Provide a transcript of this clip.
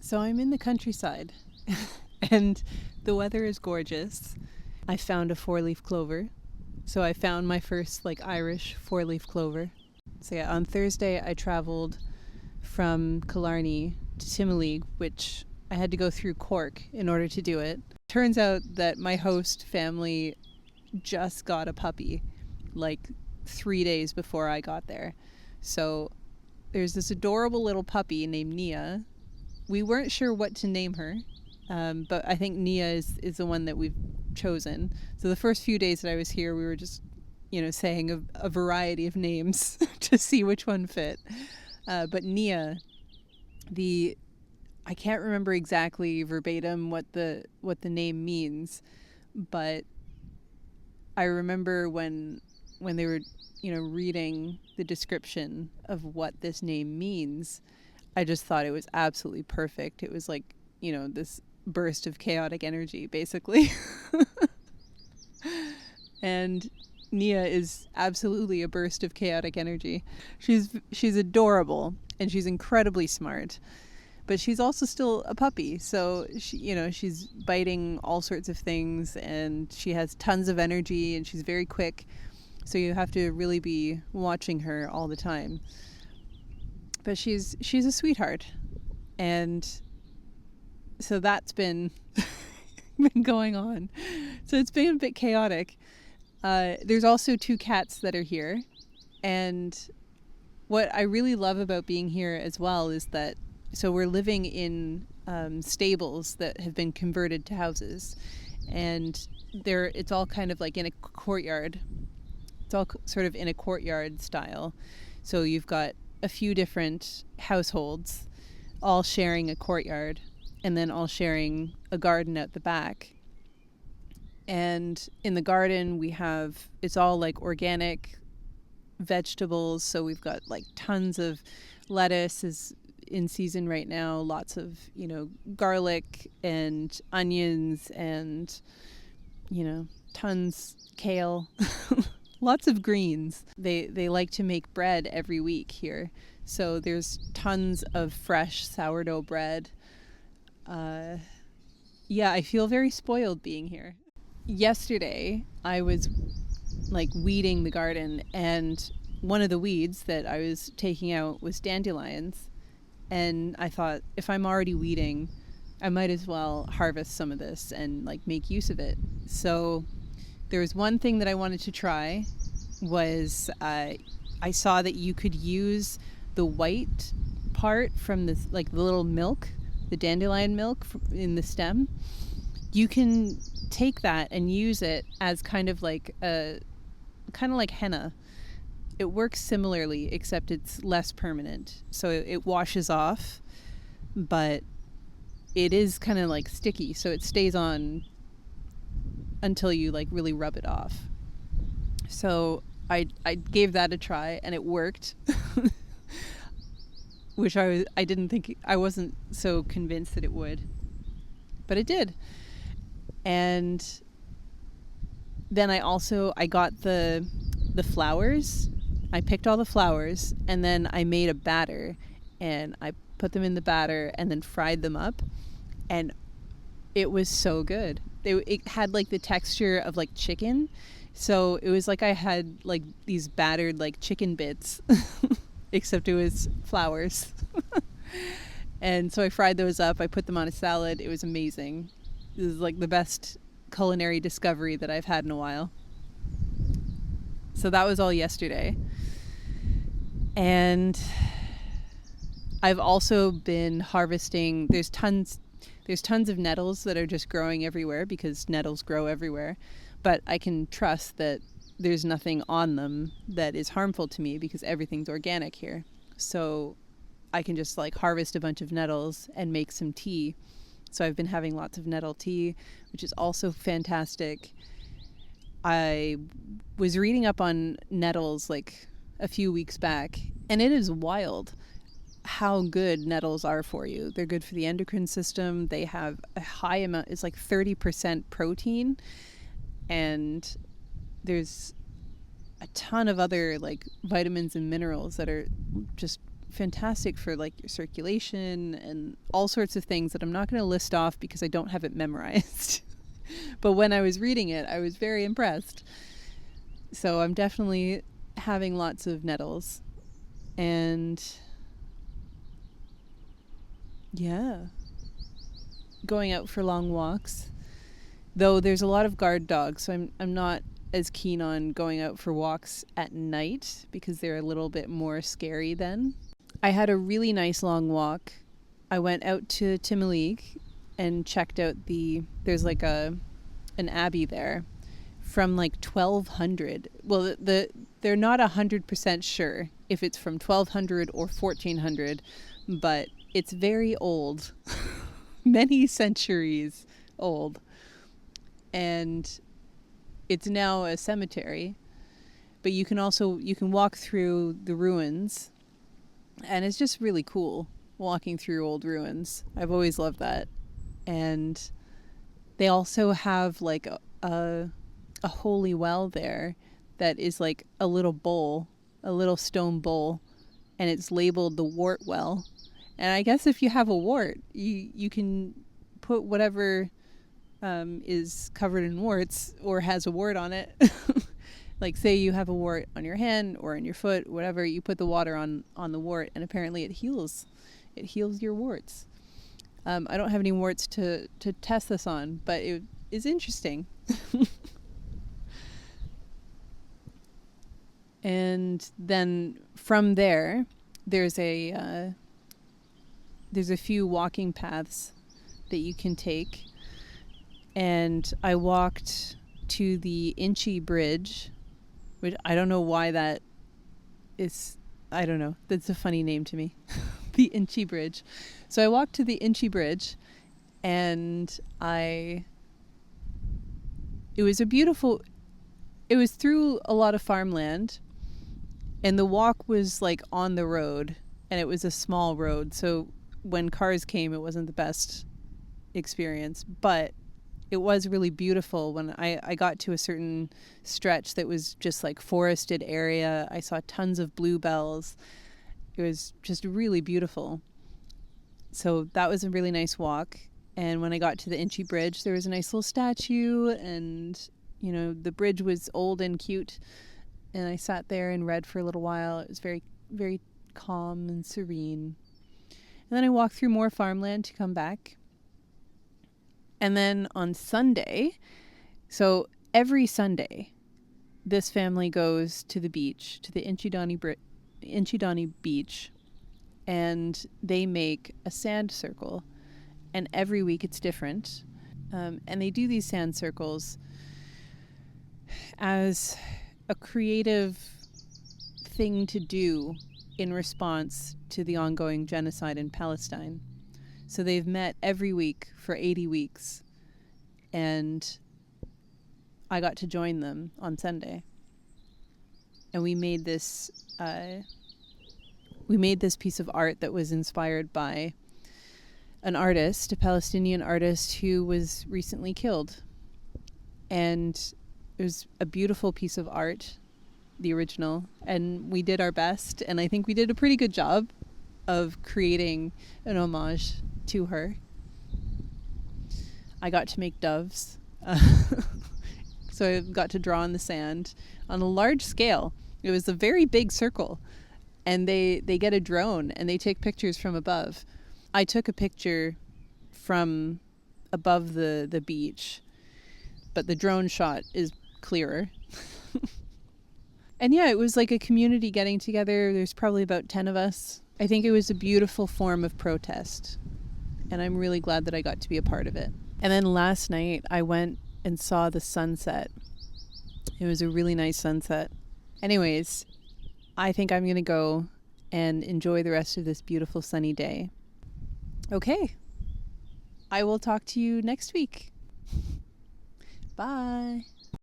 So I'm in the countryside and the weather is gorgeous. I found a four-leaf clover. So I found my first Irish four-leaf clover. So yeah, on Thursday I traveled from Killarney to Timoleague, which I had to go through Cork in order to do it. Turns out that my host family just got a puppy 3 days before I got there. So there's this adorable little puppy named Nia. We weren't sure what to name her, but I think Nia is the one that we've chosen. So the first few days that I was here, we were just, saying a variety of names to see which one fit. But Nia, I can't remember exactly verbatim what the name means, but I remember when they were, reading the description of what this name means, I just thought it was absolutely perfect. It was this burst of chaotic energy, basically. And Nia is absolutely a burst of chaotic energy. She's adorable and she's incredibly smart, but she's also still a puppy. So she's biting all sorts of things and she has tons of energy and she's very quick. So you have to really be watching her all the time. But she's a sweetheart. And so that's been going on. So it's been a bit chaotic. There's also 2 cats that are here. And what I really love about being here as well is that, so we're living in stables that have been converted to houses. And it's all kind of in a courtyard. It's all sort of in a courtyard style. So you've got a few different households all sharing a courtyard and then all sharing a garden at the back. And in the garden it's all organic vegetables. So we've got tons of lettuce is in season right now, lots of, garlic and onions and, tons kale. Lots of greens. They like to make bread every week here. So there's tons of fresh sourdough bread. I feel very spoiled being here. Yesterday, I was weeding the garden, and one of the weeds that I was taking out was dandelions. And I thought, if I'm already weeding, I might as well harvest some of this and make use of it. So there was one thing that I wanted to try was I saw that you could use the white part from the little milk, the dandelion milk in the stem. You can take that and use it as kind of like henna. It works similarly, except it's less permanent. So it washes off, but it is kind of sticky, so it stays on until you really rub it off. So I gave that a try and it worked. Which I wasn't so convinced that it would. But it did. And then I got the flowers. I picked all the flowers and then I made a batter and I put them in the batter and then fried them up, and it was so good. It had the texture of chicken. So it was I had these battered chicken bits, except it was flowers. And so I fried those up. I put them on a salad. It was amazing. This is the best culinary discovery that I've had in a while. So that was all yesterday. And I've also been harvesting. There's tons of nettles that are just growing everywhere because nettles grow everywhere. But I can trust that there's nothing on them that is harmful to me because everything's organic here. So I can just harvest a bunch of nettles and make some tea. So I've been having lots of nettle tea, which is also fantastic. I was reading up on nettles a few weeks back, and it is wild how good nettles are for you. They're good for the endocrine system. They have a high amount, it's 30% protein, and there's a ton of other vitamins and minerals that are just fantastic for like your circulation and all sorts of things that I'm not going to list off because I don't have it memorized. But when I was reading it, I was very impressed. So I'm definitely having lots of nettles. And yeah, going out for long walks. Though there's a lot of guard dogs, so I'm not as keen on going out for walks at night because they're a little bit more scary then. I had a really nice long walk. I went out to Timoleague and checked out there's like an abbey there from like 1200. Well, they're not 100% sure if it's from 1200 or 1400, but it's very old. Many centuries old. And it's now a cemetery, but you can walk through the ruins, and it's just really cool walking through old ruins. I've always loved that. And they also have like a holy well there that is like a little stone bowl, and it's labeled the wart well. And I guess if you have a wart, you can put whatever is covered in warts or has a wart on it. Like say you have a wart on your hand or on your foot, whatever, you put the water on the wart, and apparently it heals your warts. I don't have any warts to test this on, but it is interesting. And then from there's a few walking paths that you can take. And I walked to the Inchy Bridge, which I don't know why that is. I don't know. That's a funny name to me. The Inchy Bridge. So I walked to the Inchy Bridge, and it was through a lot of farmland, and the walk was like on the road, and it was a small road. So when cars came, it wasn't the best experience, but it was really beautiful. When I got to a certain stretch that was just like forested area, I saw tons of bluebells. It was just really beautiful. So that was a really nice walk. And when I got to the Inchy Bridge, there was a nice little statue, and the bridge was old and cute. And I sat there and read for a little while. It was very, very calm and serene. And then I walked through more farmland to come back. And then on Sunday, so every Sunday, this family goes to the beach, to the Inchydoney Beach, and they make a sand circle. And every week it's different. And they do these sand circles as a creative thing to do in response to the ongoing genocide in Palestine. So they've met every week for 80 weeks, and I got to join them on Sunday. And we made this piece of art that was inspired by a Palestinian artist who was recently killed. And it was a beautiful piece of art, the original, and we did our best, and I think we did a pretty good job of creating an homage to her. I got to make doves. So I got to draw in the sand on a large scale. It was a very big circle, and they get a drone and they take pictures from above. I took a picture from above the beach, but the drone shot is clearer. And yeah, it was like a community getting together. There's probably about 10 of us. I think it was a beautiful form of protest, and I'm really glad that I got to be a part of it. And then last night I went and saw the sunset. It was a really nice sunset. Anyways, I think I'm going to go and enjoy the rest of this beautiful sunny day. Okay. I will talk to you next week. Bye.